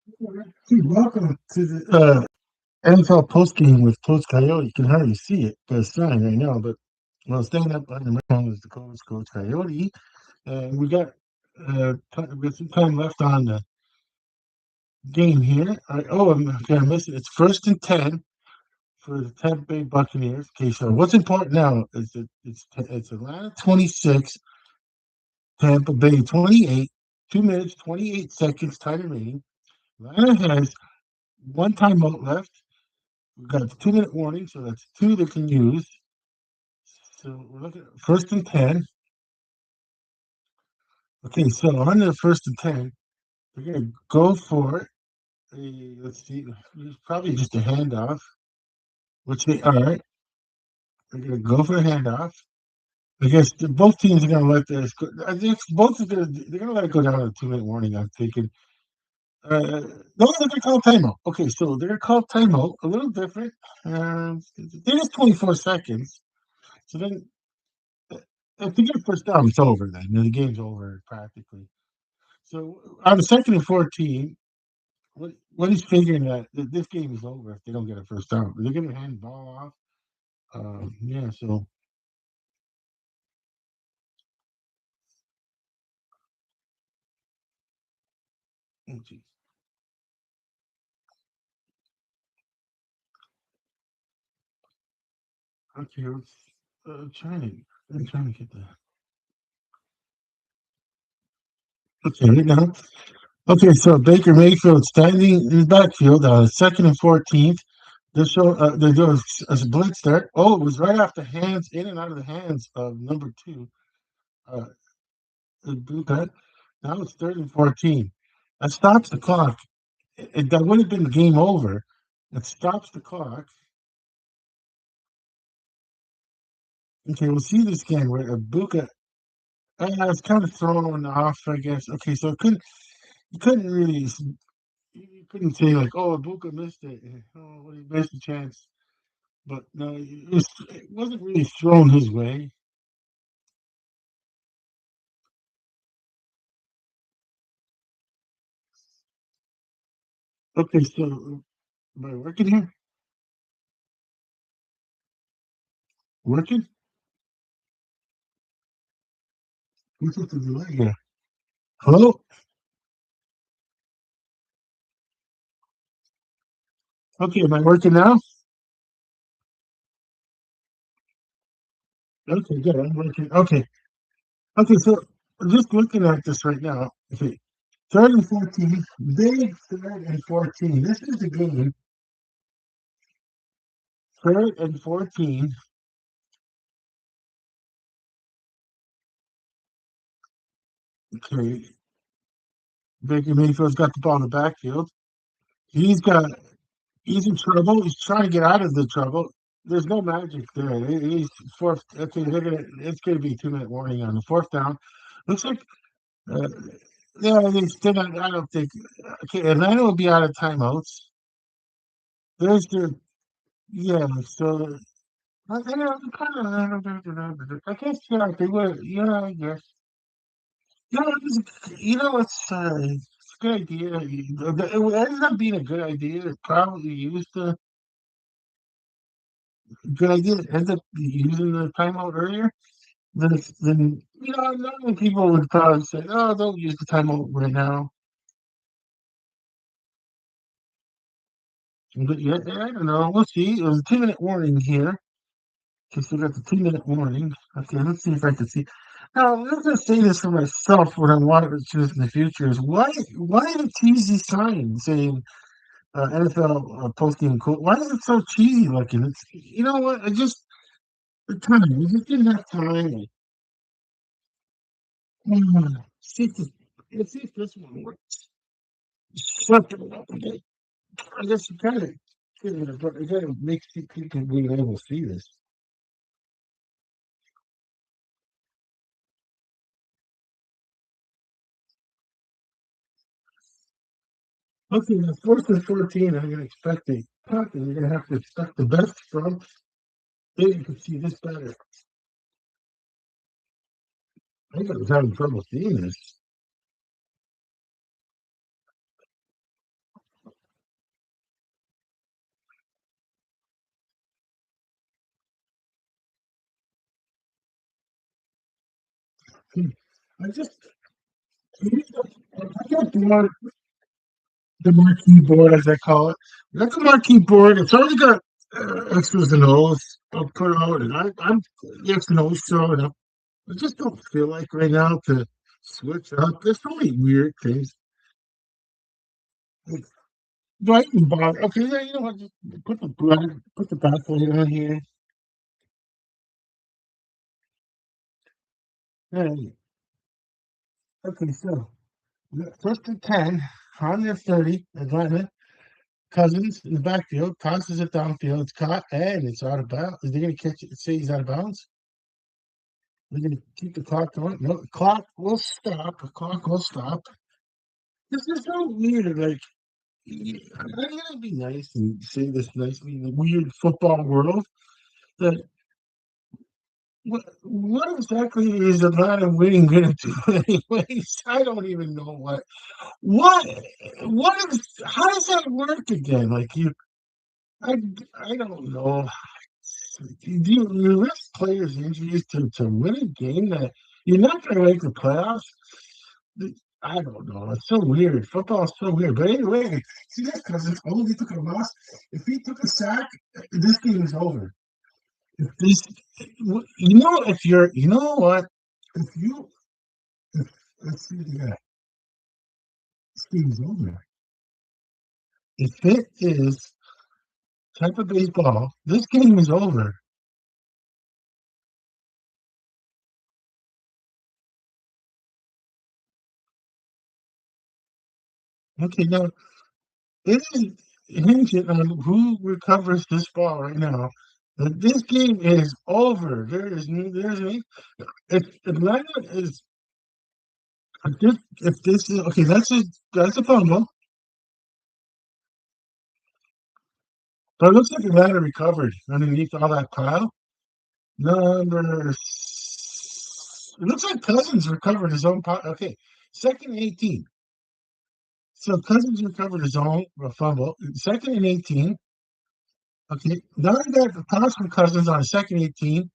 Hey, welcome to the NFL postgame with Coach Coyote. You can hardly see it, the sign right now, but well, standing up on the microphone is the Coach Coyote, and we got some time left on the game here. Okay, I missed it. It's 1st and 10 for the Tampa Bay Buccaneers. Okay, so what's important now is that it's Atlanta 26, Tampa Bay 28, 2 minutes 28 seconds time remaining. Atlanta has one timeout left. We've got a 2 minute warning, so that's two they can use. So we're looking at 1st and 10. Okay, so on the 1st and 10, we're gonna go for let's see, it's probably just a handoff, which they are. They're gonna go for a handoff. I guess both teams are gonna let this go. I think both are they're gonna let it go down to a 2 minute warning. I'm thinking. Uh, no, they're gonna call timeout. Okay, so they're gonna call timeout. A little different. It is 24 seconds. So then if they get a first down, it's over then. The game's over practically. So on the 2nd and 14, what he's figuring that this game is over if they don't get a first down. They're going to hand the ball off. Yeah, so oh, geez. Okay, I'm trying to get the okay right now. Okay, so Baker Mayfield standing in the backfield, 2nd and 14. They're doing a blitz there. Oh, it was right off the hands, in and out of the hands of number two. Uh, that. Now it's 3rd and 14. That stops the clock. That would have been game over. It stops the clock. Okay, we'll see this game where Ibuka it's kind of thrown off, I guess. Okay, so you couldn't really you couldn't say like, oh, Ibuka missed it. Oh, well, he missed a chance. But no, it wasn't really thrown his way. Okay, so am I working here? Working? What's up the delay here? Hello? Okay, am I working now? Okay, good. I'm working. Okay. Okay, so just looking at this right now. Okay, 3rd and 14, big 3rd and 14. This is the game. 3rd and 14. Okay, Baker Mayfield's got the ball in the backfield. He's got he's in trouble. He's trying to get out of the trouble. There's no magic there. He's fourth. Okay, it's gonna be 2 minute warning on the fourth down. Looks like uh, yeah, they still not, I don't think okay, Atlanta will be out of timeouts. There's the yeah, so I guess yeah, they would. Yeah, I guess. It's a good idea. It ended up being a good idea. It probably used a good idea. It ended up using the timeout earlier. Then normally people would probably say, "Oh, don't use the timeout right now." But yeah, I don't know. We'll see. It was a 2 minute warning here. Okay, so we got the 2 minute warning. Okay, let's see if I can see. Now, I'm going to say this for myself when I want to do this in the future is why the cheesy sign saying NFL posting code? Why is it so cheesy looking? It's you know what? The time. We just didn't have time. See if let's see if this one works. Shut it up a bit. I guess you kind of, but it kind of makes people being able to see this. Okay, the 4th and 14, I'm going to expect the punt, and you're going to have to expect the best from. There you can see this better. I think I was having trouble seeing this. I just I got the marquee board, as I call it. I got the marquee board. It's already got X's and O's put out, and I'm the X and O's showing up. I just don't feel like right now to switch up. There's so many weird things. Like, do I even bother? Okay, yeah, you know what? Just put the backplate on here. Hey, okay, so first and 10 on their 30, Atlanta. Cousins in the backfield, tosses it downfield. It's caught and it's out of bounds. They're going to catch it and say he's out of bounds. They're going to keep the clock going. No, the clock will stop. The clock will stop. This is so weird. Like, I'm going to be nice and say this nicely in the weird football world. That what exactly is Atlanta winning going to do anyways? I don't even know what what is how does that work again? Like I I don't know. Do you risk players' injuries to win a game that you're not going to make the playoffs? I don't know. It's so weird. Football is so weird. But anyway, see that because only he took a loss. If he took a sack, this game is over. If this, if you're, you know what? If you, if, let's see, yeah, this game is over. If it is type of baseball, this game is over. Okay, now it is hinging on who recovers this ball right now. But this game is over. If Atlanta is if this is okay, that's a fumble. But it looks like Atlanta recovered underneath all that pile. It looks like Cousins recovered his own pile. Okay, second and 18. So Cousins recovered his own fumble. Second and 18. Okay, now you got the pass from Cousins on a second 18.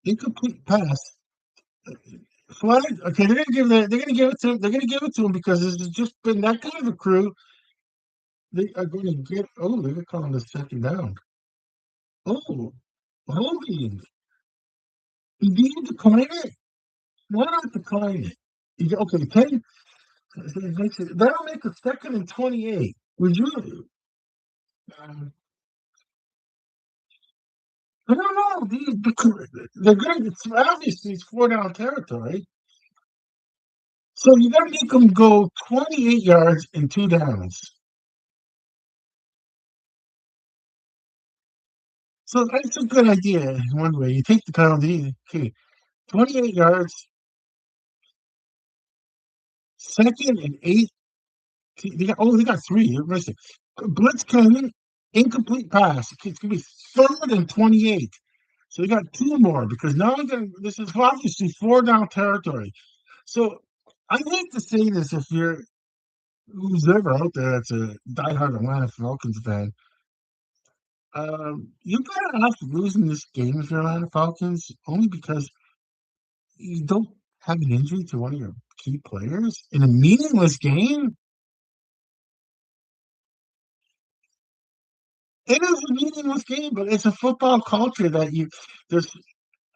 Incomplete pass. Flag. Okay, they're gonna give it to him. They're gonna give it to him because this has just been that kind of a crew. They are going to get. Oh, they're calling the second down. Oh, holding. You didn't decline it. Why not decline it? Okay, 10. That'll make a second and 28. Would you? Um, I don't know. They're going. It's obviously it's four down territory. So you got to make them go 28 yards and two downs. So that's a good idea. One way you take the penalty. Okay, 28 yards, second and eight. They got three. They're missing. Blitz coming, incomplete pass. Okay, it's gonna be third and 28. So they got two more because now this is obviously four down territory. So I hate to say this if you're who's ever out there that's a diehard Atlanta Falcons fan. You're better off losing this game if you're Atlanta Falcons, only because you don't have an injury to one of your key players in a meaningless game. It is a meaningless game, but it's a football culture that there's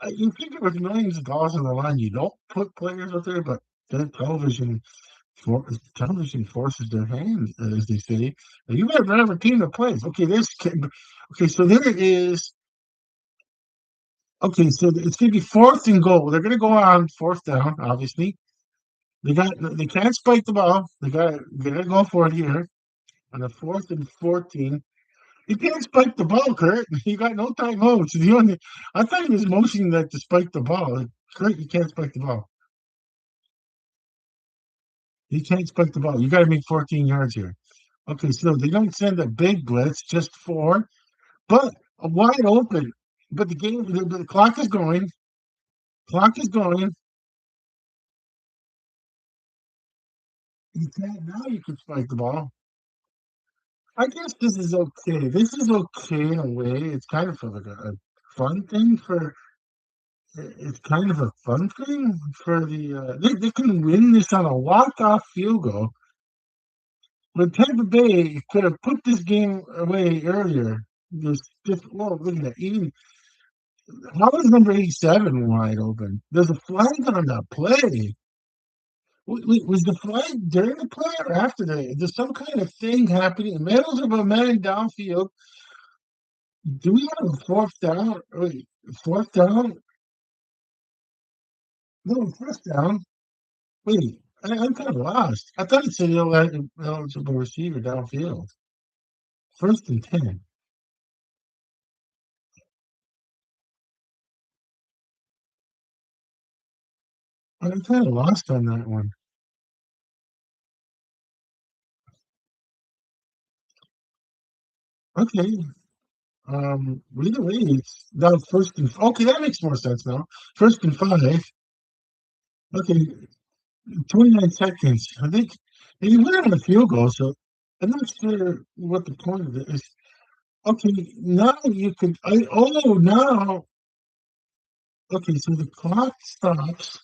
you figure with millions of dollars on the line, you don't put players out there, but then television forces their hand, as they say. And you better have a team that plays. Okay, so there it is. Okay, so it's gonna be fourth and goal. They're gonna go on fourth down, obviously. They can't spike the ball. They gotta go for it here on the fourth and 14. You can't spike the ball, Kurt. You got no timeouts. I thought he was motioning that to spike the ball. Kurt, you can't spike the ball. You can't spike the ball. You got to make 14 yards here. Okay, so they don't send a big blitz, just four, but wide open. But the clock is going. Clock is going. You can't now. You can spike the ball. I guess this is okay. This is okay in a way. It's kind of like a fun thing for. It's kind of a fun thing for they can win this on a walk-off field goal, but Tampa Bay could have put this game away earlier. Just well, look at that. Even how is number 87 wide open? There's a flag on that play. Was the flag during the play or after there's some kind of thing happening? Middles of a man downfield. Do we have a fourth down? Wait, fourth down? No, first down. Wait, I'm kind of lost. I thought it said eligible receiver downfield. First and 10. I'm kind of lost on that one. Okay. Either way, it's now first and okay, that makes more sense now. First and 5. Okay, 29 seconds. I think and you went on a field goal, so I'm not sure what the point of it is. Okay, now you could. Now. Okay, so the clock stops.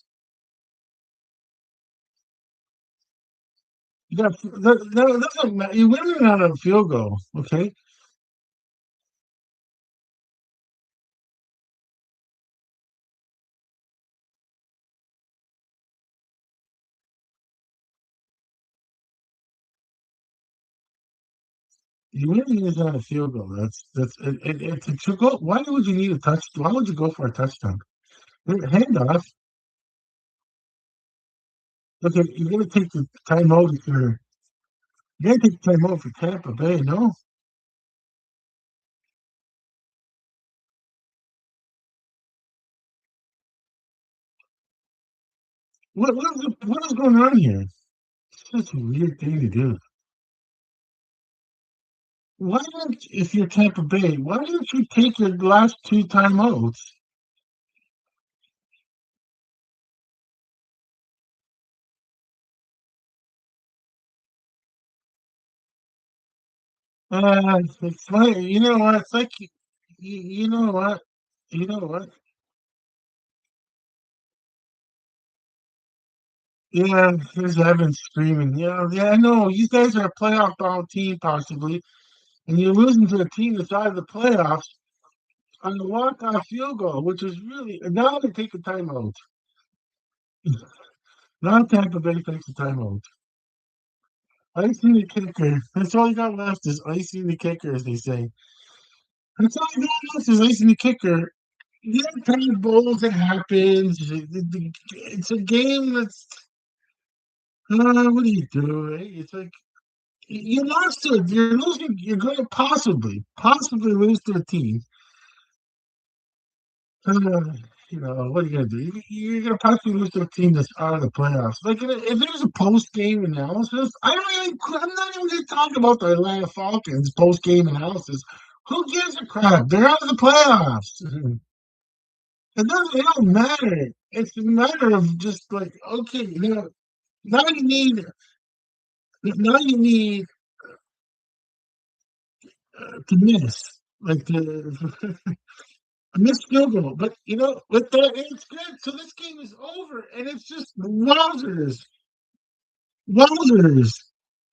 You got that doesn't matter. You went in on a field goal. Okay, you went in on a field goal. It's a to go. Why would you need a touch? Why would you go for a touchdown? Hand off. Okay, you're gonna take the timeout for. You're gonna take the timeout for Tampa Bay. No. What is going on here? It's such a weird thing to do. Why don't, if you're Tampa Bay, why don't you take your last two timeouts? It's like, you know what? It's like, you know what? You know what? Yeah, there's Evans screaming. Yeah, I know. You guys are a playoff bound team, possibly, and you're losing to a team that's out of the playoffs on the walk-off field goal, which is really now they take a timeout. Now Tampa Bay takes a timeout. Icing the kicker. That's all you got left is icing the kicker, as they say. That's all you got left is icing the kicker. Yeah, kind of bowls, it happens. It's a game that's, what do you do? Right? It's like you lost to it. You're losing. You're going to possibly lose to a team. Uh, what are you going to do? You're going to possibly lose to a team that's out of the playoffs. Like, if there's a post game analysis, I'm not even going to talk about the Atlanta Falcons post game analysis. Who gives a crap? They're out of the playoffs. It don't matter. It's a matter of just like, okay, now you need now you need to miss like the a missed field goal. But with that it's good. So this game is over and it's just wowzers. Wowzers.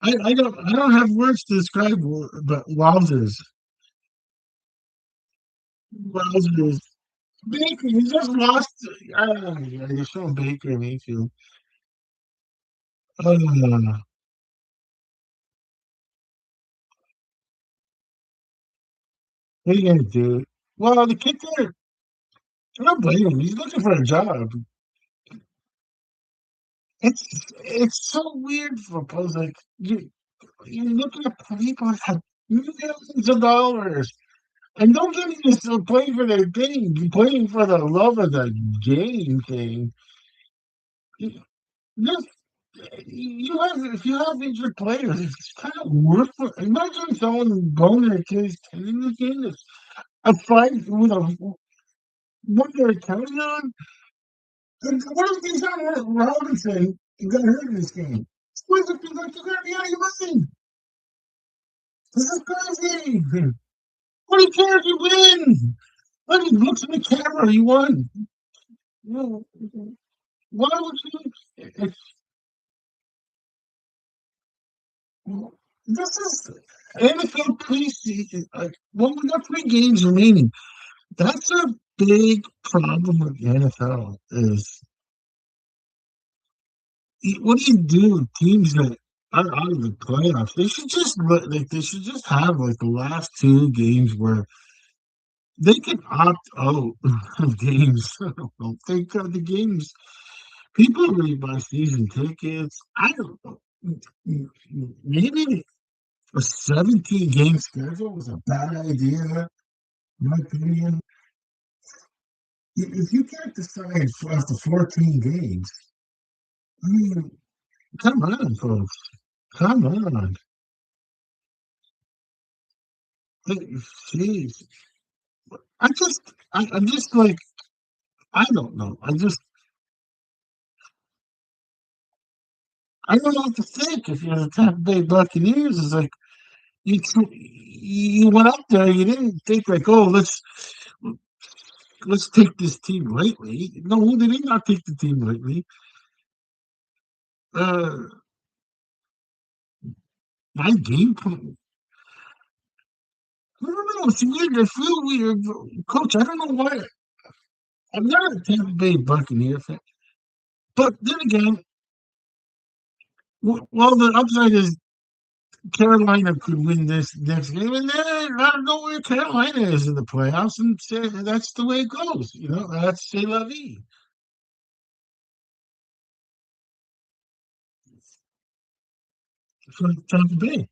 I don't have words to describe but wowzers. Wowzers. Baker, you just lost. I don't know. You're showing Baker Mayfield. Uh, what are you gonna do? Well, the kicker, I don't blame him. He's looking for a job. It's so weird for pros. Like you're looking at people that have millions of dollars, and don't get me just playing for their game, playing for the love of the game thing. You- This if you have injured players, it's kind of worth it. Imagine someone going to Achilles tendon this game. It's a fight with what they're counting on. And what if these are Robinson got hurt in this game? What's it like? You gotta be out of your mind. This is crazy. What do you care if you win? Look, he looks at the camera. You won. No, why would you? This is NFL preseason. Well, we got 3 games remaining. That's a big problem with the NFL. Is what do you do with teams that are out of the playoffs? They should just they should just have like the last 2 games where they can opt out of games. I don't know. They got the games. People really buy season tickets. I don't know. Maybe a 17 game schedule was a bad idea, in my opinion. If you can't decide after 14 games, I mean, come on, folks. Come on. Like, jeez. I'm just like, I don't know. I don't know what to think. If you're the Tampa Bay Buccaneers, it's like you went up there, you didn't think like, oh, let's take this team lightly. No, they did not take the team lightly. Uh, my game plan. I don't know. It's weird. I feel weird, Coach. I don't know why. I'm not a Tampa Bay Buccaneer fan, but then again, well, the upside is Carolina could win this next game, and then I don't know where Carolina is in the playoffs, and say, that's the way it goes. That's c'est la vie for Tampa Bay.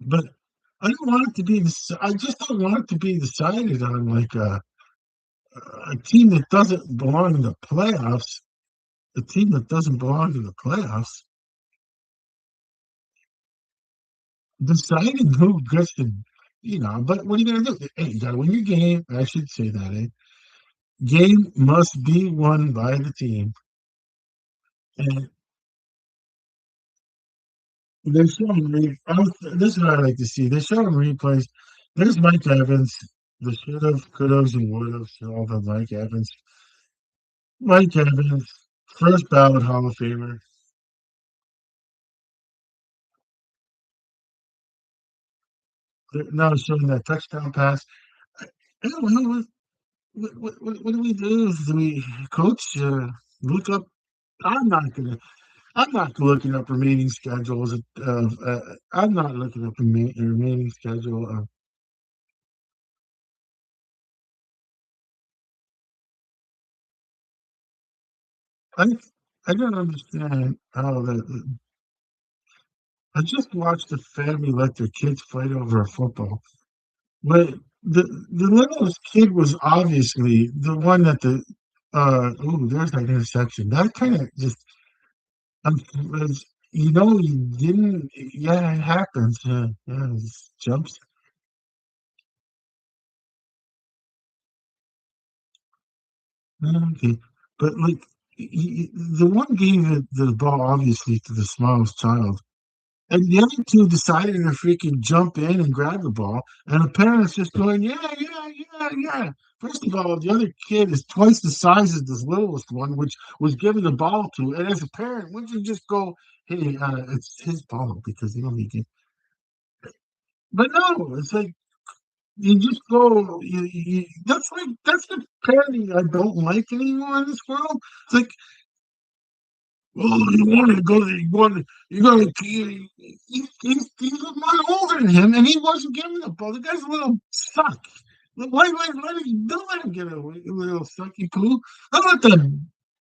But I don't want it to be this. I just don't want it to be decided on like a team that doesn't belong in the playoffs. A team that doesn't belong in the playoffs deciding who gets to. But what are you gonna do? Hey, you gotta win your game. I should say that. Game must be won by the team. And they're showing this is what I like to see. They're showing replays. There's Mike Evans. The should have, could have, and would have. All the Mike Evans. Mike Evans, first ballot Hall of Famer. They're now showing that touchdown pass. I don't know what do we do? Do we, Coach, look up? I'm not gonna. I'm not looking up remaining schedules of. I'm not looking up remaining schedule of. I I don't understand how that. I just watched a family let their kids fight over a football. But the littlest kid was obviously the one that the. Oh, there's that intersection. That kind of just. Was, you didn't. Yeah, it happens. Yeah, yeah, it jumps. Okay, but like the one gave the ball obviously to the smallest child, and the other two decided to freaking jump in and grab the ball, and the parents just going, yeah, yeah, yeah, yeah. First of all, the other kid is twice the size as this littlest one, which was given the ball to, and as a parent, wouldn't you just go, hey, it's his ball because he can. But no, it's like you just go. That's the parenting I don't like anymore in this world. It's like, well, you want to go. You got to. He's a lot older than him, and he wasn't giving the ball. The guy's a little suck. Don't let him get away with a little sucky poo. Don't let that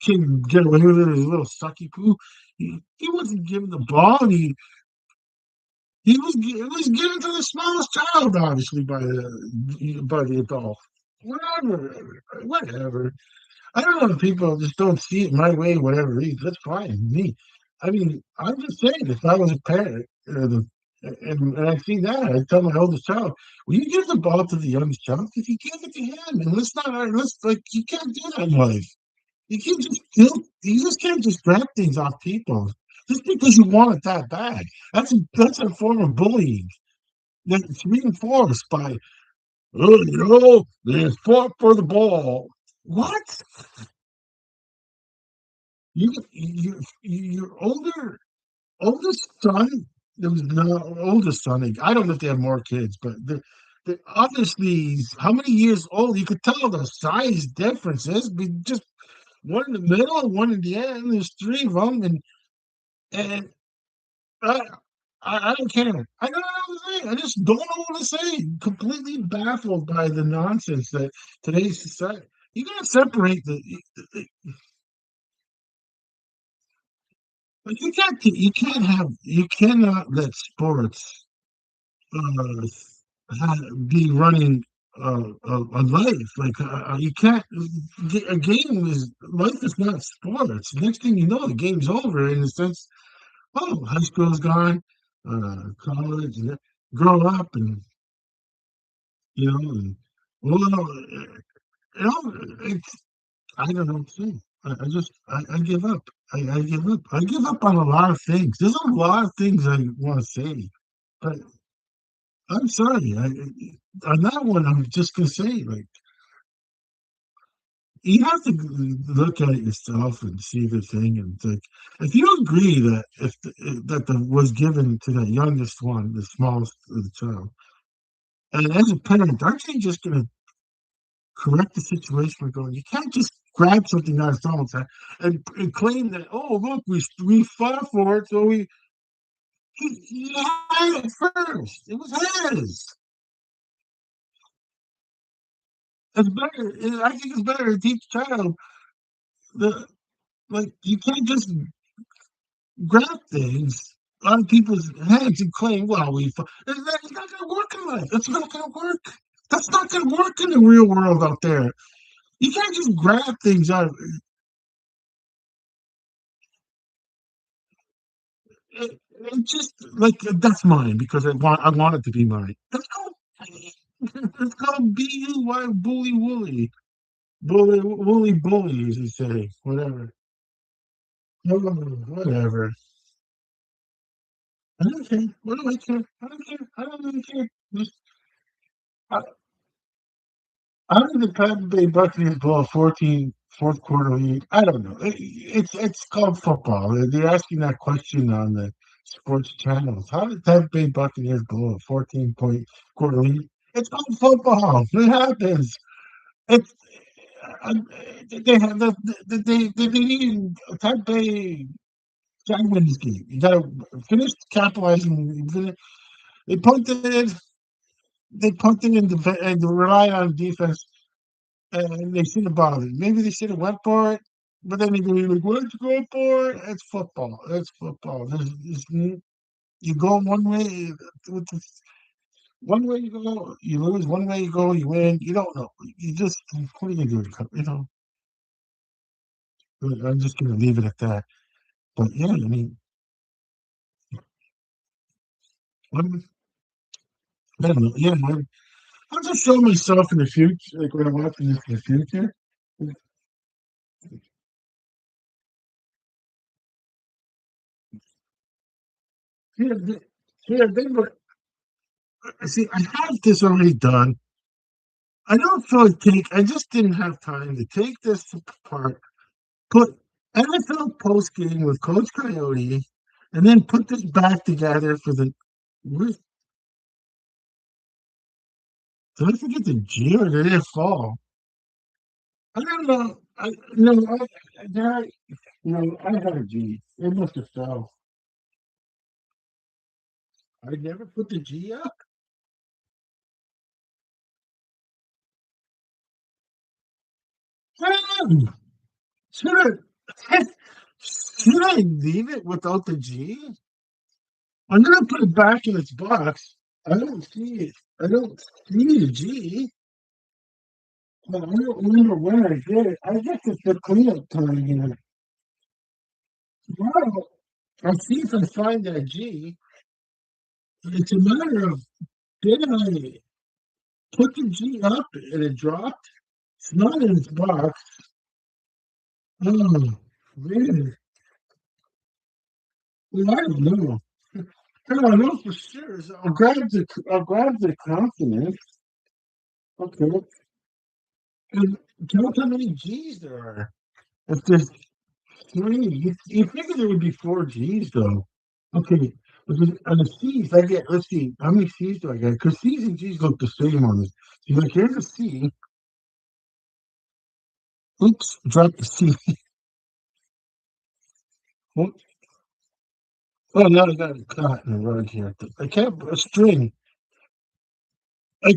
kid get away with it, his little sucky poo. He wasn't giving the ball. It was given to the smallest child, obviously, by the adult. Whatever, whatever. I don't know if people just don't see it my way, whatever reason. That's fine with me. I mean, I'm just saying, if I was a parent, and I see that, I tell my oldest child, "Will you give the ball to the youngest child? If you give it to him, and let's like you can't do that in life. You just can't just grab things off people just because you want it that bad. That's a form of bullying that's reinforced by, they fought for the ball. What? Your oldest son, there was no oldest son. I don't know if they have more kids, but the obviously how many years old? You could tell the size differences. Just one in the middle, one in the end. There's three of them, and I, I don't care. I don't know what to say. I just don't know what to say. Completely baffled by the nonsense that today's society. You gotta separate but you cannot let sports uh, be running a life. Like you can't. A game is life is not sports. Next thing you know, the game's over in the sense. Oh, high school's gone, college, and grow up, and and, well, it's I don't know what to say. I give up. I give up. I give up on a lot of things. There's a lot of things I want to say, but I'm sorry. On that one, I'm just gonna say, like, you have to look at it yourself and see the thing, and like, if you agree that if that the was given to the youngest one, the smallest of the child, and as a parent, aren't you just gonna correct the situation? We're going, you can't just grab something out of someone's hand and claim that, oh, look, we fought for it, so he had it first. It was his. It's better. I think it's better to teach a child the like you can't just grab things on people's heads and claim, well, it's not going to work in life. That's not going to work. That's not going to work in the real world out there. You can't just grab things out. It just like that's mine because I want it to be mine. Let's go B-U-Y bully woolly. Bully, as you say. Whatever. Oh, whatever. I don't care. What do I care? I don't care. I don't really care. I, how did the Tampa Bay Buccaneers blow a 14 fourth quarter lead? I don't know. It's called football. They're asking that question on the sports channels. How did Tampa Bay Buccaneers blow a 14-point quarter lead? It's called football. It happens. It's uh, they have they need Tampa Bay trying to win this game. You got to finish capitalizing. They punted. They punted and relied on defense. And they should have bothered. Maybe they should have went for it, but then they're like, "Why'd you go for it?" It's football. It's football. You go one way. With the, one way you go, you lose. One way you go, you win. You don't know. You just what are you gonna do? I'm just gonna leave it at that. But yeah, I mean, I'm, I don't know. Yeah, I'll just show myself in the future, like when I'm watching this in the future. Yeah, yeah, they were. See, I have this already done. I don't feel like I just didn't have time to take this apart, put NFL post game with Coach Coyote, and then put this back together for the. Did I forget the G or did it fall? I don't know. I no, I, I had a G. It must have fell. I never put the G up. Damn! Should I, should I leave it without the G? I'm gonna put it back in its box. I don't see it. I don't see the G. But I don't remember where I did it. I guess it's the cleanup time here. Tomorrow, I'll see if I find that G. It's a matter of did I put the G up and it dropped? It's not in its box. Oh, man. Well, I don't know. I know for sure. So I'll grab the confidence. Okay. Count how many G's there are. If there's three, you figure there would be four G's though. Okay, on the C's, I get, let's see, how many C's do I get? Because C's and G's look the same on this. See, like, here's a C. Oops, drop the C. Oh, oh, now I got a caught in the rug here. I can't, a string. I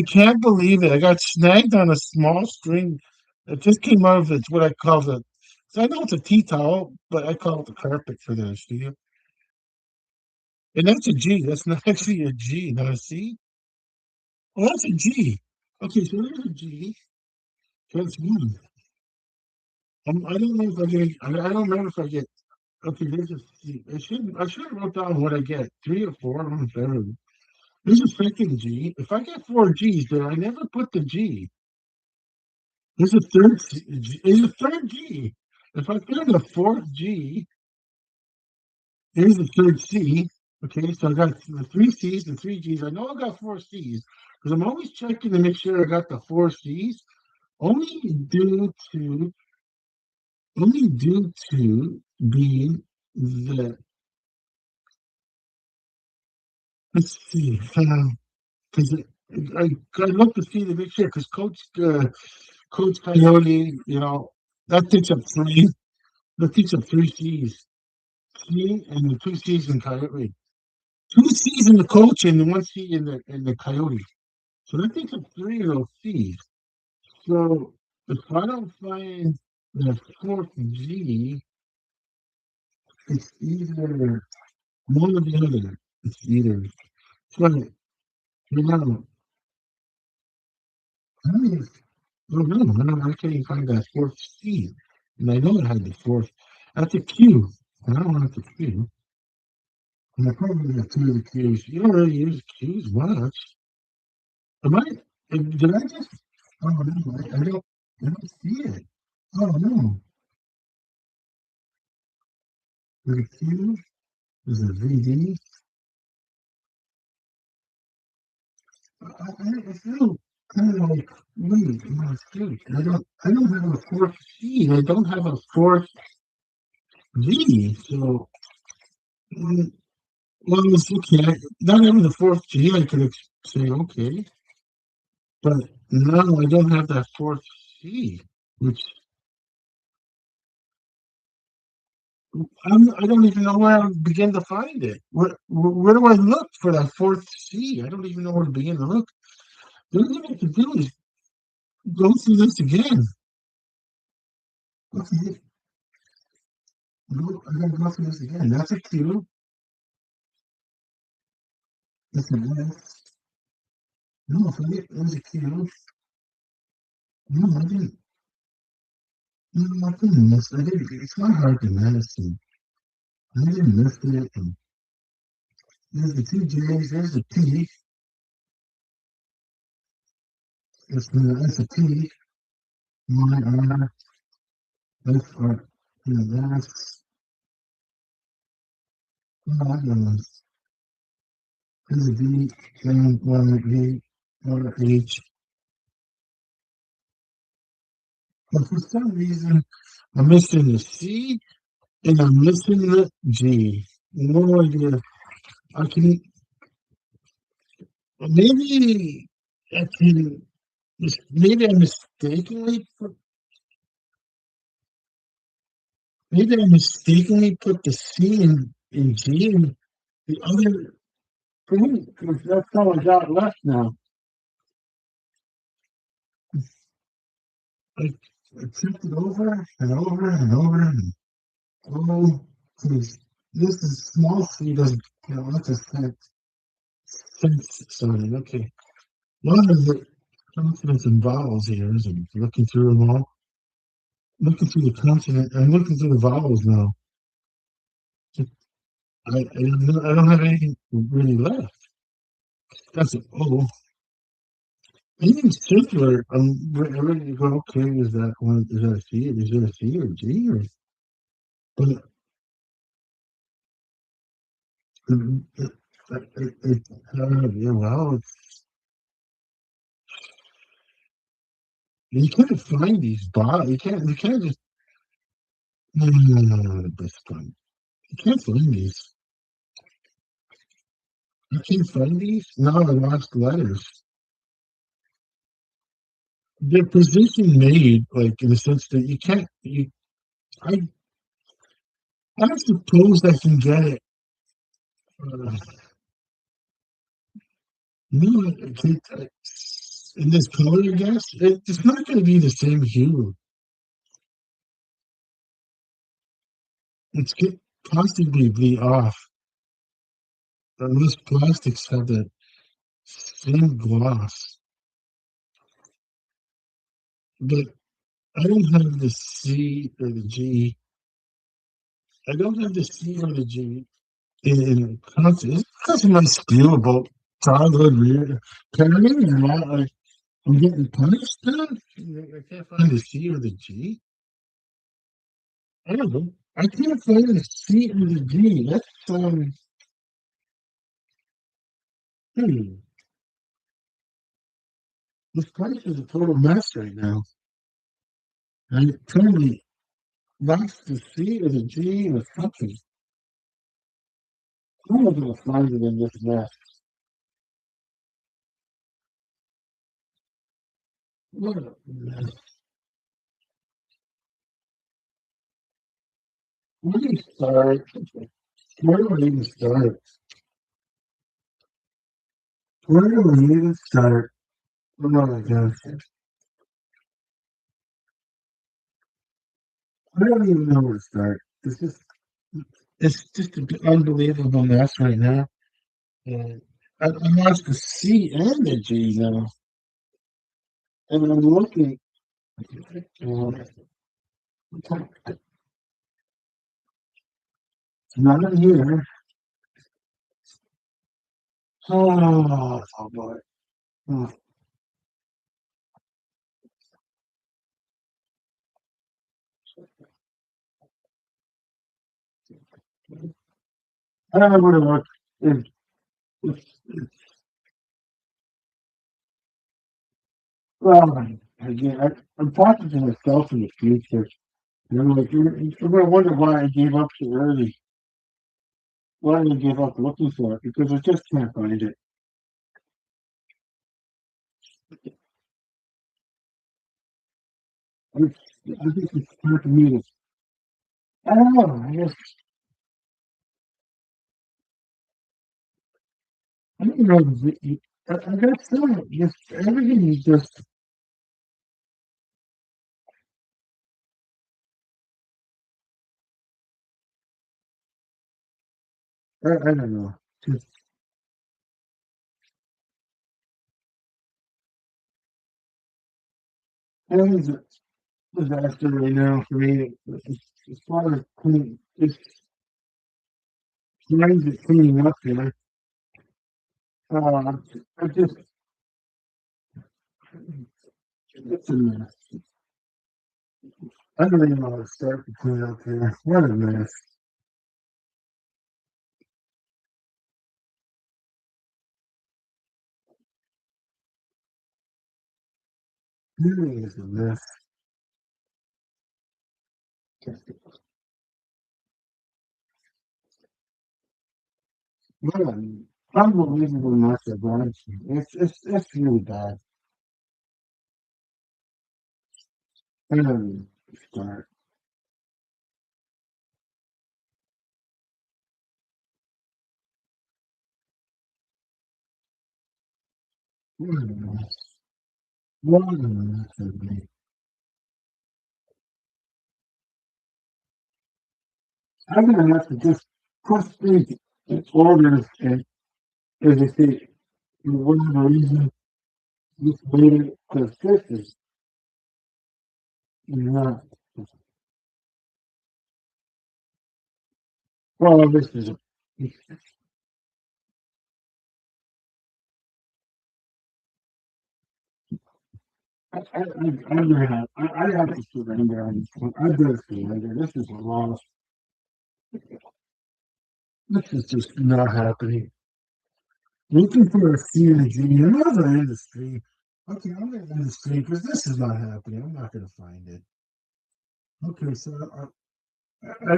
can't believe it. I got snagged on a small string. It just came out of it's what I call the. So I know it's a tea towel, but I call it the carpet for this. Do you? And that's a G. That's not actually a G, not a C. Oh, that's a G. Okay, so there's a G. That's one. I don't know if I get. I don't remember if I get. Okay, there's a C. I should have wrote down what I get. Three or four. I don't know if I ever. There's a second G. If I get four G's, then I never put the G. There's a third G. If I find a fourth G, here's the third C. Okay, so I got the three C's and three G's. I know I got four C's because I'm always checking to make sure I got the four C's. Only due to only due to being the let's see, because I look to see to make sure because Coach Coyote, that takes up three. That takes up three C's. C and the two C's in Coyote. Two C's in the coach and one C in the Coyote. So that takes up three of those C's. So if I don't find the fourth G, it's either one or the other. It's either so I don't even, I can't even find that fourth C. And I know it had the fourth. That's a Q. And I don't want the Q. And I probably got two of the Q's. You don't really use Q's much. Am I? Did I just? Oh no, I don't see it. Oh no, there's a Q, there's a VD. I feel kind of like, wait, no, shoot, I don't have a fourth C. I don't have a fourth V. So, mm, well, it's okay. Not having the fourth G, I could say okay, but no, I don't have that fourth C, which I don't even know where I would begin to find it. Where do I look for that fourth C? I don't even know where to begin to look. The only thing I can do is go through this again. Okay, I gotta go through this again. That's a Q. That's an S. No, forget there's a Q. No, I didn't. No, I didn't miss. I didn't. It's not hard to miss. And I didn't miss it. And there's the two J's. There's the P. That's a P. My R. That's R. That's. No, I don't know. There's a V. And one V. Or H. But for some reason, I'm missing the C and I'm missing the G. No idea. I can maybe I can maybe I mistakenly put maybe I mistakenly put the C in G and the other thing. That's all I got left now. I, I checked it over and over and over and oh, please. This is small C doesn't that's a sense sign. Okay. One of the consonants and vowels here is I'm looking through them all. Looking through the consonant. I'm looking through the vowels now. I don't have anything really left. That's it. Oh, anything circular. I'm ready to go. Okay, is that one? Is that a C? Is there a C or G or? But yeah, well, You can't find these bots. You can't just this one. You can't find these. You can't find these? No, I lost letters. They're position made, like in the sense that you can't I I suppose I can get it. Uh, no, I can't, in this color, I guess. It's not gonna be the same hue. It's could possibly be off. Most plastics have the same gloss, but I don't have the C or the G. I don't have the C or the G in concert. It's because of my spiel about childhood parenting and not like I'm getting punished now. I can't find the C or the G. I don't know. I can't find the C or the G. That's hmm. This place is a total mess right now. I totally lost the C or the G or something. I'm not gonna find it in this mess. What a mess. Where do you start? Where do I even start? Where do I even start? Oh my gosh. I don't even know where to start. It's just an unbelievable mess right now. And I lost the C and the G now. And I'm looking, uh, it's not in here. Oh boy. Oh, I don't know where to look. It's, well, again, I'm talking to myself in the future. And I'm like, you're going to wonder why I gave up so early. Why did I give up looking for it? Because I just can't find it. It's, I think it's time for me to. I don't know. I don't know. I got some. Just everything is just. I don't know. Just everything's a disaster right now for me. As far as cleaning, it's trying to cleaning up here. I just it's a mess. I don't even know how to start to clean up here. What a mess. Really is a mess. What an unbelievable mess of gratitude. It's really bad. I don't even start. What a mess. What a mess of me. I'm gonna have to just push things in order and as I say, for whatever reason, just made it because this is not well this is I'm gonna have I have to surrender on this one. I better surrender. This is a loss. This is just not happening. Looking for a synergy in another industry. Okay, I'm gonna end the stream because this is not happening. I'm not gonna find it. Okay, so I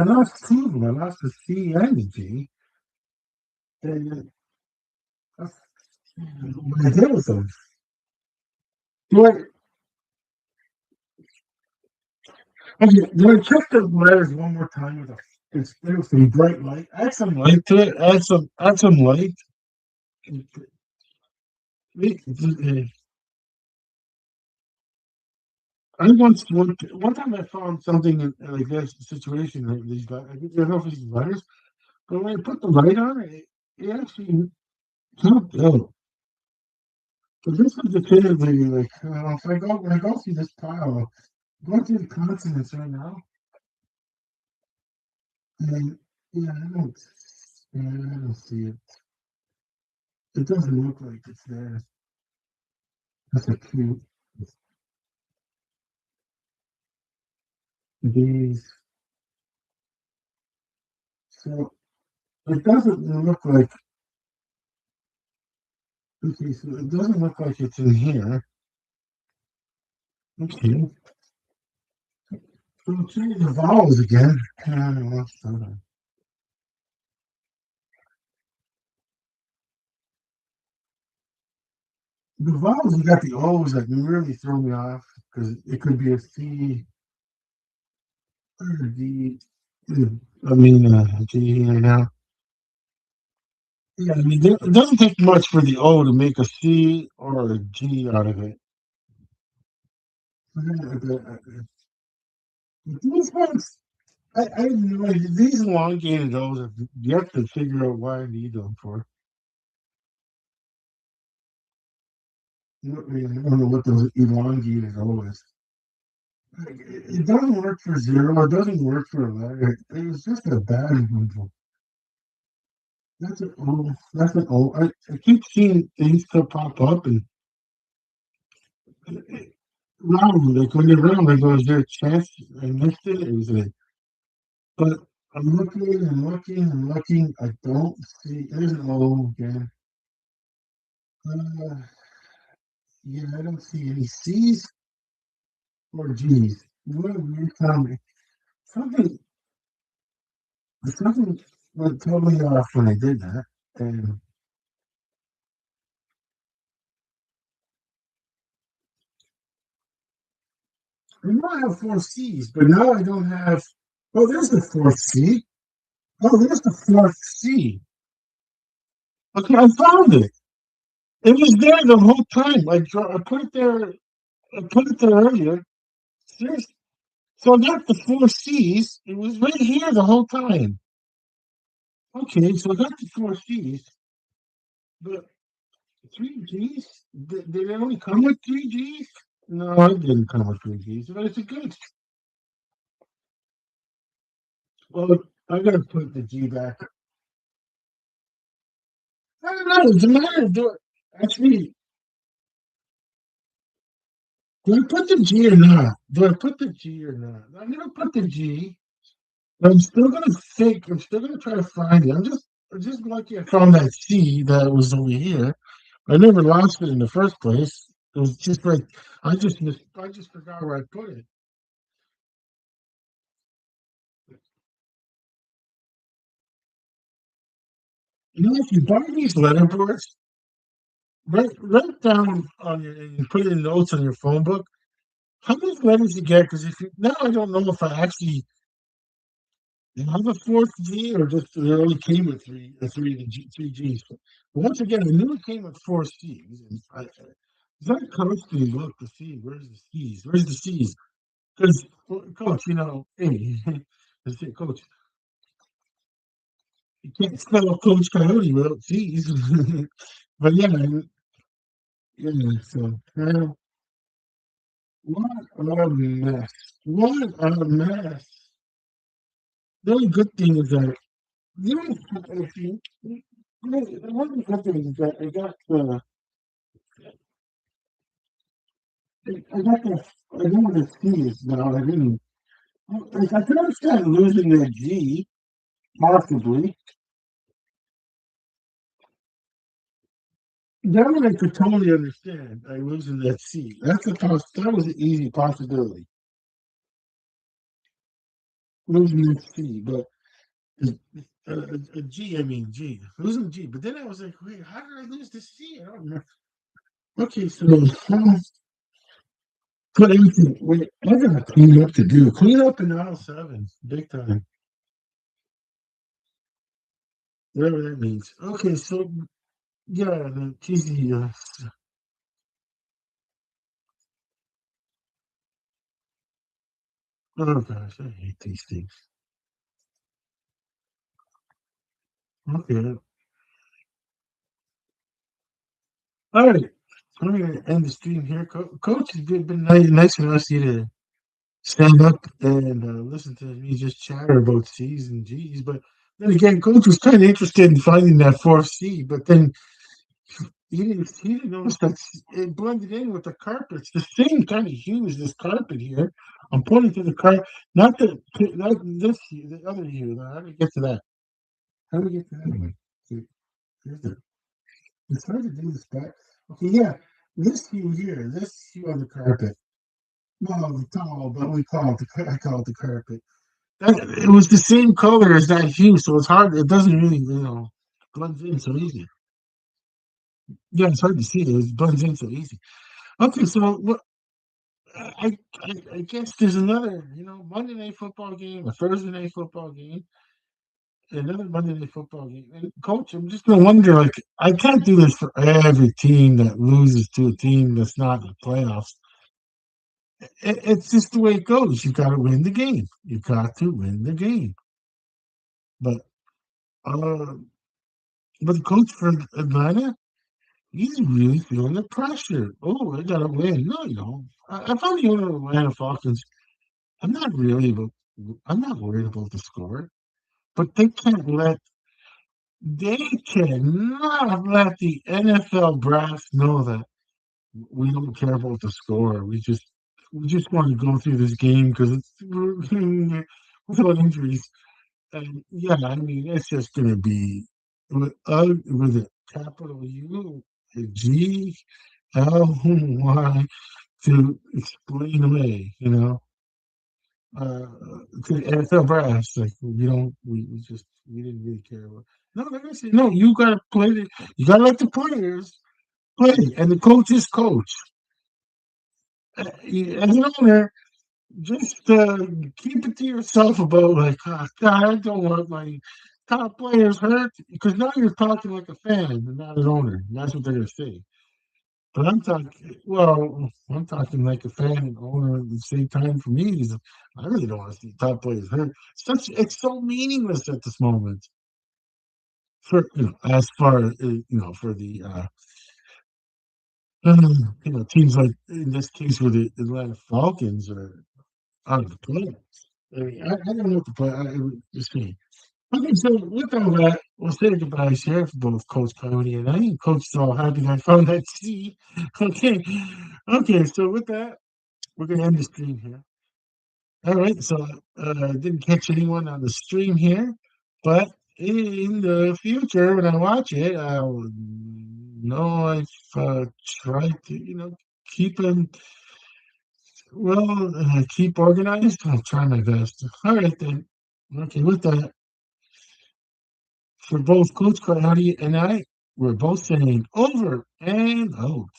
lost two of them. I lost the C and the G. And what I did with them. Do do I check the letters one more time with a instead of some bright light? Add some light to it. Add some light. I once worked. One time I found something in like this situation. Like these guys, I don't know if it's letters, but when I put the light on it, it actually helped out. So this was definitively like, if I go when I go through this pile, going through the consonants right now, and yeah, I don't see it. It doesn't look like it's there. That's a cute. These. So it doesn't look like. Okay, so it doesn't look like it's in here. Okay, so change the vowels again. The vowels, you got the O's that really throw me off because it could be a C or a D. I mean, G right now. Yeah, I mean, it doesn't take much for the O to make a C or a G out of it. These ones, I have no idea. These elongated O's, you have to figure out why I need them for. I don't know what those elongated O is. It doesn't work for zero. It doesn't work for a letter. It was just a bad example. That's an O. That's an O. I keep seeing things to pop up and round. Like when they're round, I go, is there a chance I missed it? Is it? But I'm looking and looking and looking. I don't see. There's an O again. Uh, yeah, I don't see any C's or G's. What a weird comedy. Something, something went totally off when I did that. And I know I have four C's, but now I don't have. Oh, there's the fourth C. Oh, there's the fourth C. Okay, I found it. It was there the whole time. I put it there. I put it there earlier. Seriously. So I got the four C's. It was right here the whole time. Okay, so I got the four C's, but three G's? Did it only come with three G's? No, it didn't come with three G's. But it's a good. Well, I gotta put the G back. I don't know. It's a matter of do it. Actually, do I put the G or not? Do I put the G or not? I'm gonna put the G. But I'm still gonna think. I'm still gonna try to find it. I'm just lucky I found that C that was over here. I never lost it in the first place. It was just like I just forgot where I put it. You know, if you buy these letterboards, write down on your and put it in notes on your phone book. How many letters you get? Because if you now I don't know if I actually have a fourth G or just it only came with three G's. But once again, I knew it came with four C's. And that constantly look to see where's the C's, where's the C's? Because coach, hey, I say, coach, you can't spell Coach Coyote without C's. But yeah, yeah. So what a mess! What a mess! The only good thing is that the only good thing, the only good thing is that I got the C's now. I didn't. Like, I can understand losing that G, possibly. That one I could totally understand. I losing that seat. That was an easy possibility. Losing that seat, but a G, I mean G, losing G. But then I was like, wait, how did I lose the C? I don't remember. Okay, so put everything. Wait, I got a clean up to do. Clean up in aisle seven, big time, whatever that means. Okay, so yeah, the cheesy. Oh gosh, I hate these things. Okay, all right. I'm gonna end the stream here. Coach, it's been nice of us you to stand up and listen to me just chatter about C's and G's. But then again, Coach was kind of interested in finding that fourth C, but then he didn't notice that it blended in with the carpet. It's the same kind of hue as this carpet here. I'm pointing to the carpet, not this hue, the other hue. Now, how do we get to that? How do we get to that one? See, here's the, it's hard to do this back. Okay, yeah, this hue here, this hue on the carpet. Well, the towel, but I call it the carpet. It was the same color as that hue, so it's hard. It doesn't really, blends in so easy. Yeah, it's hard to see. It blends in so easy. Okay, so what? I guess there's another, Monday night football game, a Thursday night football game, another Monday night football game. And coach, I'm just gonna wonder, like, I can't do this for every team that loses to a team that's not in the playoffs. It's just the way it goes. You got to win the game. You got to win the game. But uh, but the coach for Atlanta, he's really feeling the pressure. Oh, I gotta win. No, you don't. If I'm the owner of Atlanta Falcons, I'm not really about, I'm not worried about the score, but they cannot let the NFL brass know that we don't care about the score. We just want to go through this game because it's without injuries. And yeah, I mean, it's just going to be with a capital U, a G, L, Y to explain away, uh, to the NFL brass. Like, we didn't really care about. No, like I said, no, you got to play you got to let the players play, and the coach is coach. As an owner, just keep it to yourself about like, God, I don't want my top players hurt because now you're talking like a fan and not an owner. That's what they're gonna say. But I'm talking like a fan and owner at the same time. For me, is I really don't want to see top players hurt. It's so meaningless at this moment. For as far as for the teams like in this case where the Atlanta Falcons are out of the playoffs. I mean, I don't know what to play. Would just me. Okay, so with all that, we'll say goodbyes here for both Coach Coyote and I. Coach is all happy that I found that C. Okay, okay. So with that, we're gonna end the stream here. All right. So I didn't catch anyone on the stream here, but in the future when I watch it, I'll know if try to keep them keep organized. I'll try my best. All right then. Okay, with that, for both Coach Coyote and I, we're both saying over and out.